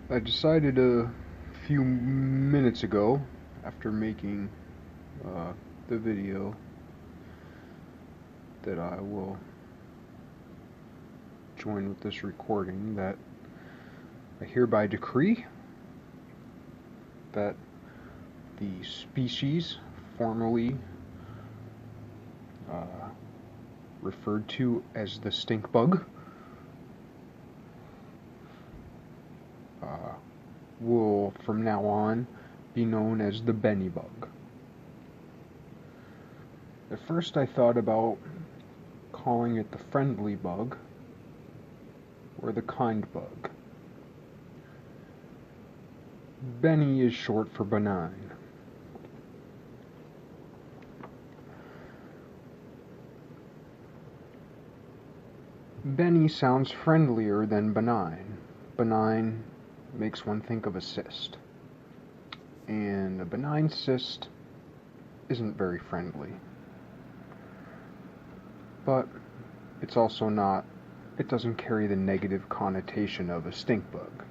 I decided a few minutes ago, after making uh, the video, that I will join with this recording, that I hereby decree that the species formerly uh, referred to as the stink bug uh, will from now on be known as the BeniBug. At first I thought about calling it the friendly bug or the kind bug. Bene is short for benign. Bene sounds friendlier than benign. Benign makes one think of a cyst. And a benign cyst isn't very friendly. But it's also not, it doesn't carry the negative connotation of a stink bug.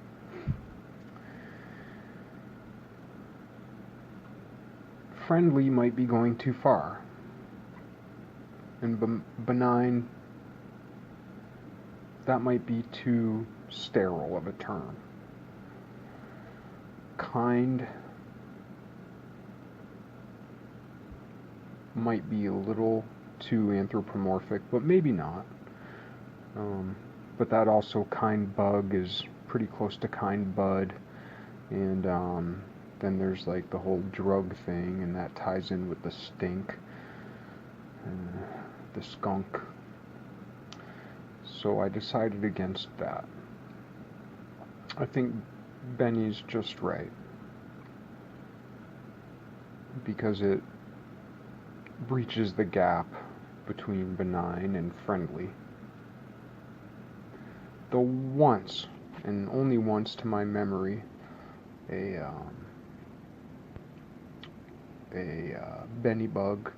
Friendly might be going too far. And benign, that might be too sterile of a term. Kind might be a little too anthropomorphic, but maybe not. But that also kind bug is pretty close to kind bud. And then there's like the whole drug thing, and that ties in with the stink, the skunk. So I decided against that. I think Benny's just right, because it breaches the gap between benign and friendly. Though once, and only once to my memory, a BeniBug.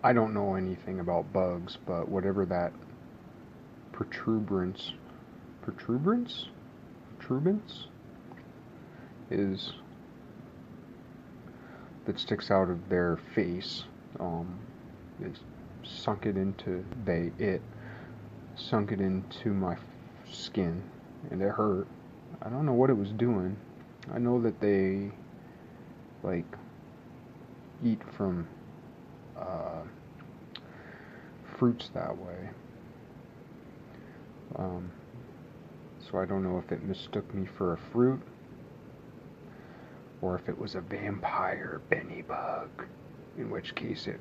I don't know anything about bugs, but whatever that protuberance is that sticks out of their face, it sunk it into my skin, and it hurt. I don't know what it was doing. I know that they like eat from fruits that way. So I don't know if it mistook me for a fruit or if it was a vampire BeniBug, in which case it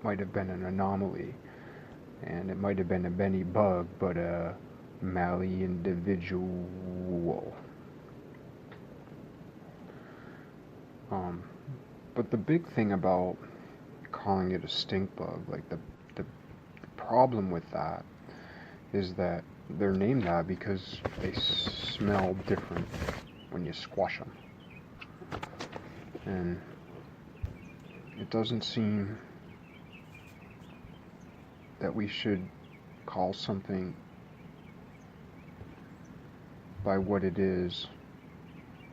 might have been an anomaly, and it might have been a BeniBug, but a malindividual. But the big thing about calling it a stink bug, like the problem with that is that they're named that because they smell different when you squash them. And it doesn't seem that we should call something by what it is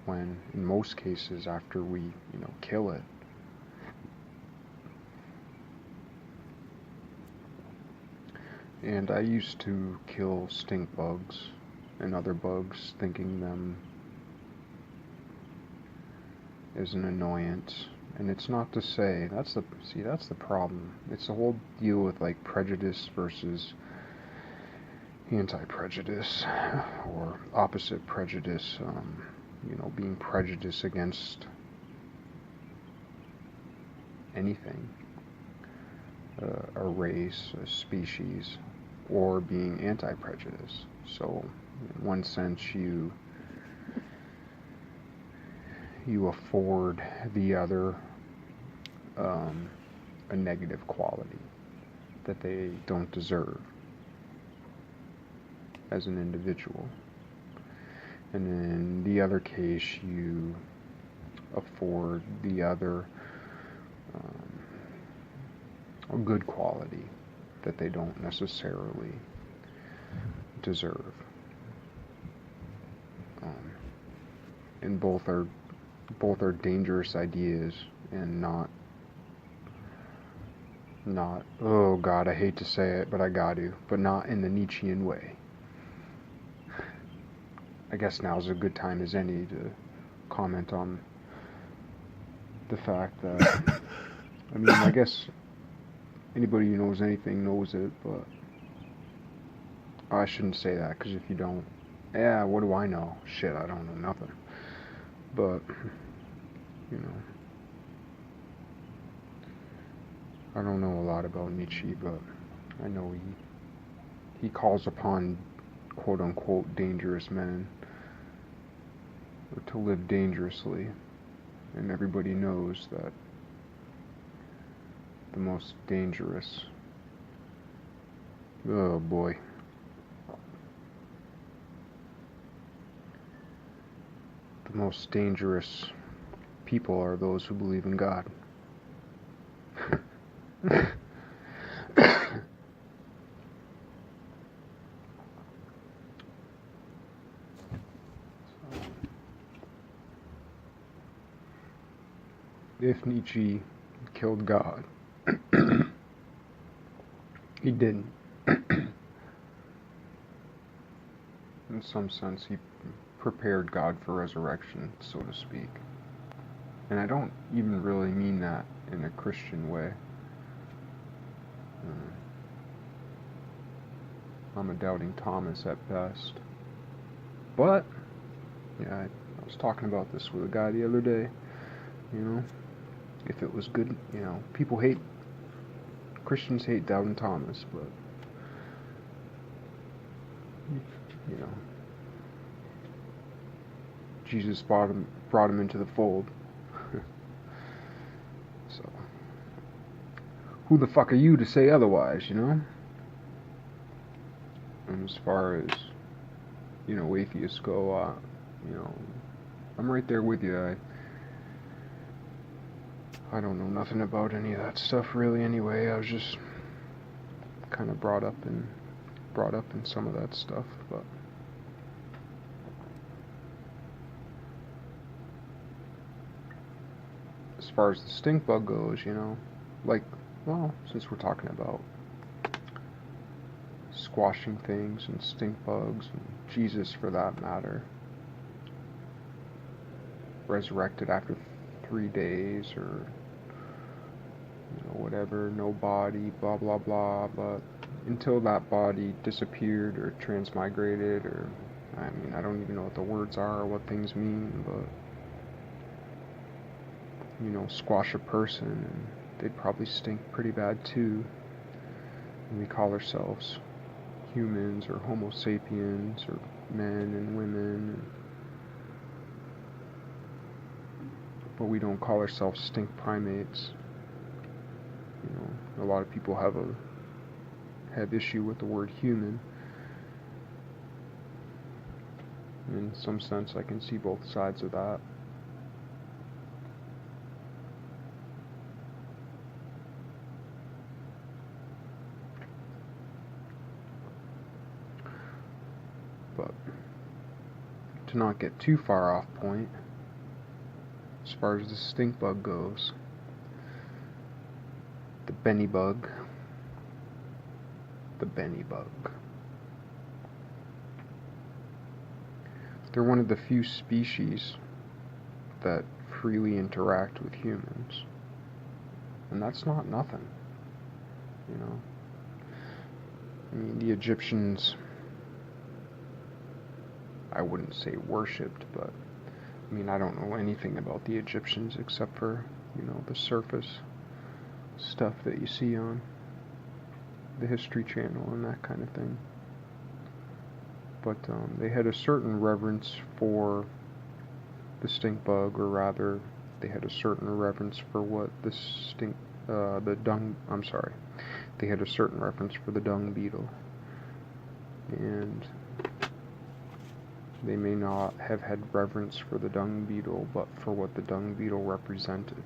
when, in most cases, after we, kill it, and I used to kill stink bugs and other bugs, thinking them as an annoyance. And it's not to say, that's the problem. It's the whole deal with like prejudice versus anti-prejudice, or opposite prejudice, being prejudiced against anything, a race, a species, or being anti-prejudice. So in one sense you afford the other a negative quality that they don't deserve as an individual. And in the other case, you afford the other a good quality that they don't necessarily deserve. And both are dangerous ideas, and not, oh God, I hate to say it, but I got to, but not in the Nietzschean way. I guess now's a good time as any to comment on the fact that, I mean, I guess anybody who knows anything knows it, but I shouldn't say that, because if you don't, yeah, what do I know? Shit, I don't know nothing. But, you know, I don't know a lot about Nietzsche, but I know he calls upon quote-unquote dangerous men to live dangerously, and everybody knows that the most dangerous, oh boy, the most dangerous people are those who believe in God. If Nietzsche killed God, he didn't. In some sense, he prepared God for resurrection, so to speak. And I don't even really mean that in a Christian way. I'm a doubting Thomas at best. But, yeah, I was talking about this with a guy the other day. You know, if it was good, you know, Christians hate doubting Thomas, but, you know, Jesus brought him into the fold. So, who the fuck are you to say otherwise, you know? And as far as, you know, atheists go, you know, I'm right there with you. I don't know nothing about any of that stuff really anyway. I was just kind of brought up in some of that stuff, but as far as the stink bug goes, you know, like, well, since we're talking about squashing things and stink bugs and Jesus for that matter, resurrected after 3 days, or, you know, whatever, no body, blah blah blah, but until that body disappeared or transmigrated, or, I mean, I don't even know what the words are or what things mean, but, you know, squash a person and they'd probably stink pretty bad too. And we call ourselves humans or Homo sapiens or men and women, but we don't call ourselves stink primates. You know, a lot of people have issue with the word human. In some sense, I can see both sides of that. But to not get too far off point, as far as the stink bug goes, the BeniBug, they're one of the few species that freely interact with humans, and that's not nothing, you know. I mean, the Egyptians, I wouldn't say worshipped, but I mean, I don't know anything about the Egyptians except for, you know, the surface stuff that you see on the History Channel and that kind of thing. But they had a certain reverence for the stink bug, or rather, they had a certain reverence for what the they had a certain reverence for the dung beetle, and they may not have had reverence for the dung beetle, but for what the dung beetle represented.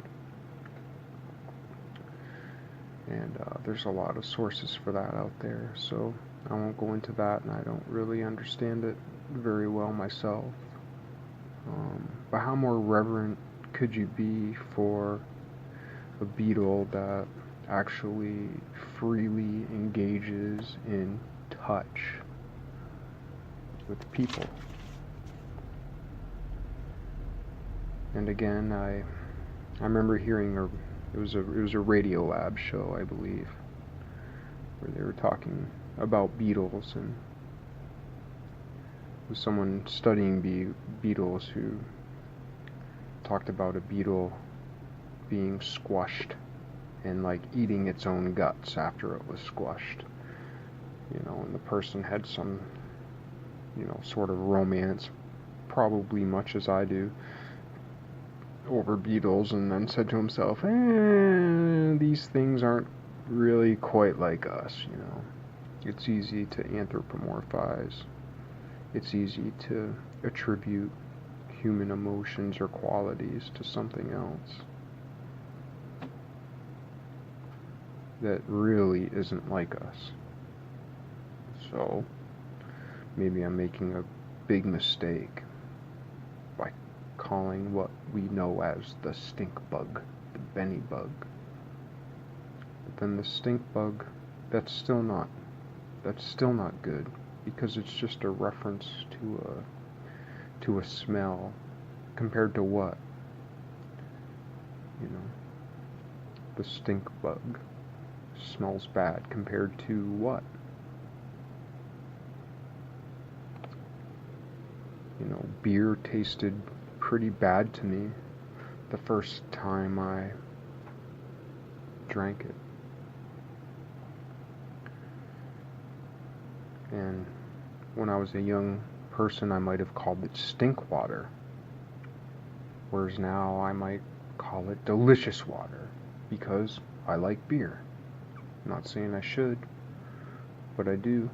And there's a lot of sources for that out there, so I won't go into that, and I don't really understand it very well myself. But how more reverent could you be for a beetle that actually freely engages in touch with people? And again, I remember hearing it was a Radio Lab show, I believe, where they were talking about beetles, and it was someone studying beetles who talked about a beetle being squashed and like eating its own guts after it was squashed, and the person had some, sort of romance, probably much as I do, over beetles, and then said to himself, these things aren't really quite like us, It's easy to anthropomorphize. It's easy to attribute human emotions or qualities to something else that really isn't like us. So maybe I'm making a big mistake by calling what we know as the stink bug the BeniBug. But then the stink bug, that's still not good, because it's just a reference to a smell. Compared to what? The stink bug smells bad compared to what? Beer tasted pretty bad to me the first time I drank it. And when I was a young person, I might have called it stink water. Whereas now I might call it delicious water, because I like beer. I'm not saying I should, but I do.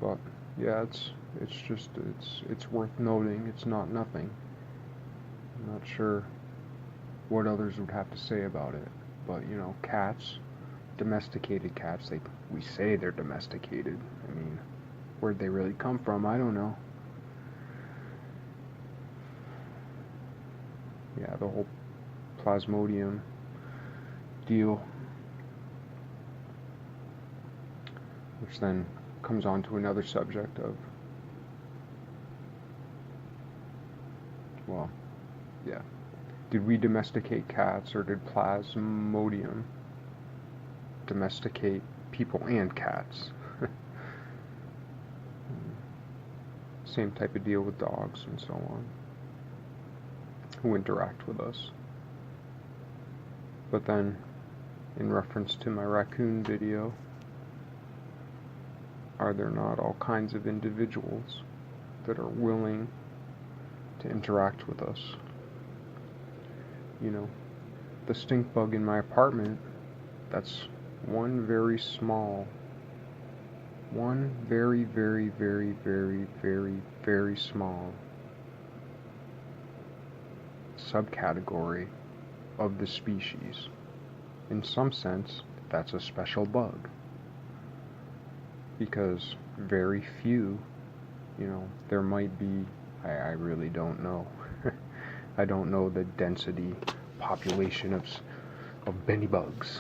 But yeah, it's worth noting. It's not nothing. I'm not sure what others would have to say about it. But cats, domesticated cats, we say they're domesticated. I mean, where'd they really come from? I don't know. Yeah, the whole Plasmodium deal, which then comes on to another subject of, well, yeah, did we domesticate cats, or did Plasmodium domesticate people and cats? Same type of deal with dogs and so on, who interact with us. But then, in reference to my raccoon video, are there not all kinds of individuals that are willing to interact with us? The stink bug in my apartment, that's one very small, one very, very, very, very, very, very small subcategory of the species. In some sense, that's a special bug, because very few, there might be, I really don't know. I don't know the density population of BeniBugs.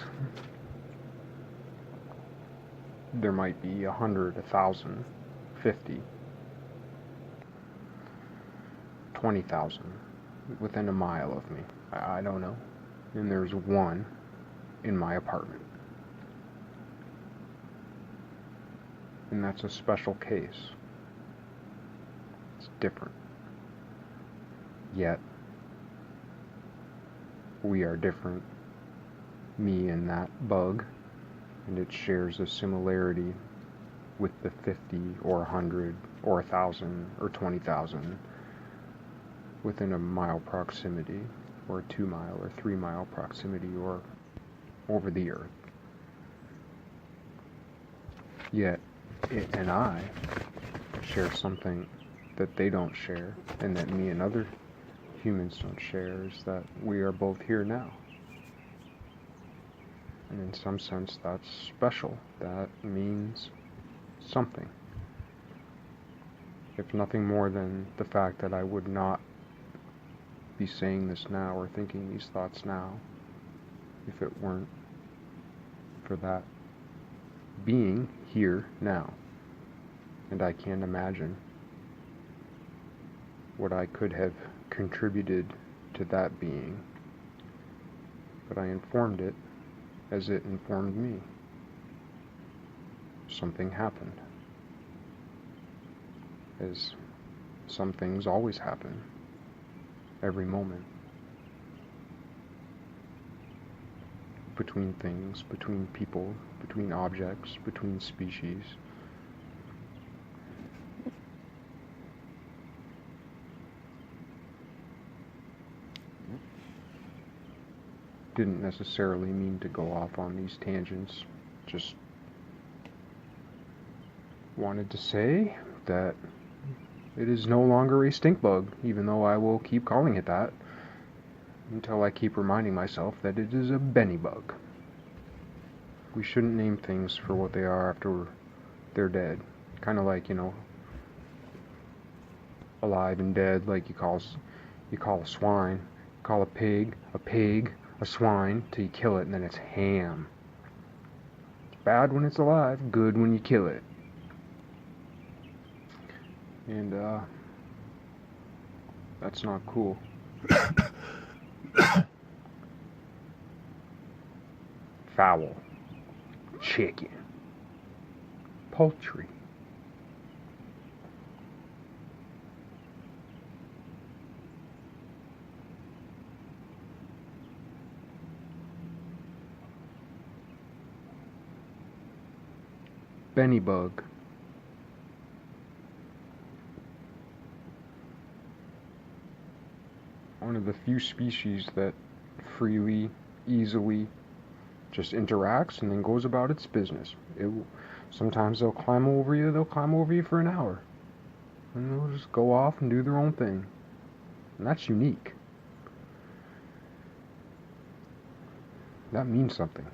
There might be 100, 1,000, 50, 20,000 within a mile of me. I don't know. And there's one in my apartment. And that's a special case. It's different. Yet, we are different. Me and that bug, and it shares a similarity with the 50 or 100 or 1,000 or 20,000 within a mile proximity, or a 2 mile or 3 mile proximity, or over the earth. Yet it and I share something that they don't share, and that me and other humans don't share, is that we are both here now. And in some sense, that's special. That means something. If nothing more than the fact that I would not be saying this now or thinking these thoughts now if it weren't for that being here now. And I can't imagine what I could have contributed to that being, but I informed it as it informed me. Something happened, as some things always happen, every moment. Between things, between people, between objects, between species. Didn't necessarily mean to go off on these tangents, just wanted to say that it is no longer a stink bug, even though I will keep calling it that until I keep reminding myself that it is a BeniBug. We shouldn't name things for what they are after they're dead. Kind of like, alive and dead, like you call a swine, call a pig, a swine, till you kill it, and then it's ham. It's bad when it's alive, good when you kill it. And, that's not cool. Fowl. Chicken. Poultry. BeniBug. One of the few species that freely, easily just interacts and then goes about its business. Sometimes they'll climb over you for an hour. And they'll just go off and do their own thing. And that's unique. That means something.